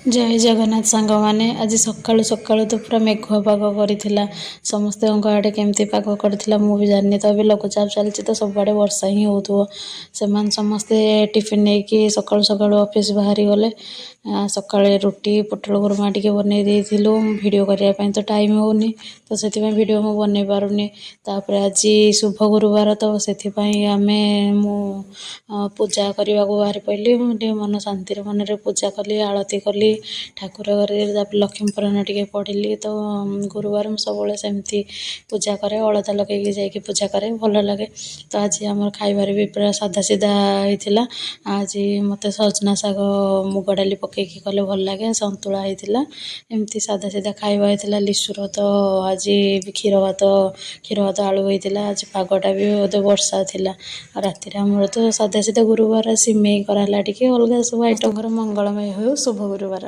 जय जगन्नाथ सांग मैंने आज सकाळु सकाळु तो पूरा मेघुआ पाग कर समस्त आड़े केमती पाग कर मुझे जानी तो अभी लघुचाप चलती तो सब आड़े वर्षा ही हो समस्ते टिफिन नहीं कि सकाळु सकाळु ऑफिस बाहरी गले सकाळे रुटी पोटल कुरमा टी बनई देलु भिड करने तो टाइम होनी तो से भिड मु बनई पारुनी तापर आज शुभ गुरुवार तो से आम पूजा करने को बाहरी पड़ी मन शांति मन पूजा कली आलती कली ठाकुर घरे लक्ष्मी पुराण टे पढ़ी तो गुरुवार सब सेमती पूजा करे अलता लगे जाकि पूजा करे भल लगे तो आज आम खाइबार भी पूरा साधा सीधा होता आज मत सजना शाग मुग डाली पकईकी कले भल लगे सतुला होता एमती साधा सीधा खाଇବା होता लिशुर तो आज क्षीर भात आलू होता आज पागटा भी बोधे वर्षा थिला राति आमर तो साधा सीधा गुरुवार सिमेई कराला टी अलग सब आइटम मंगलमय हो शुभ गुरुवार।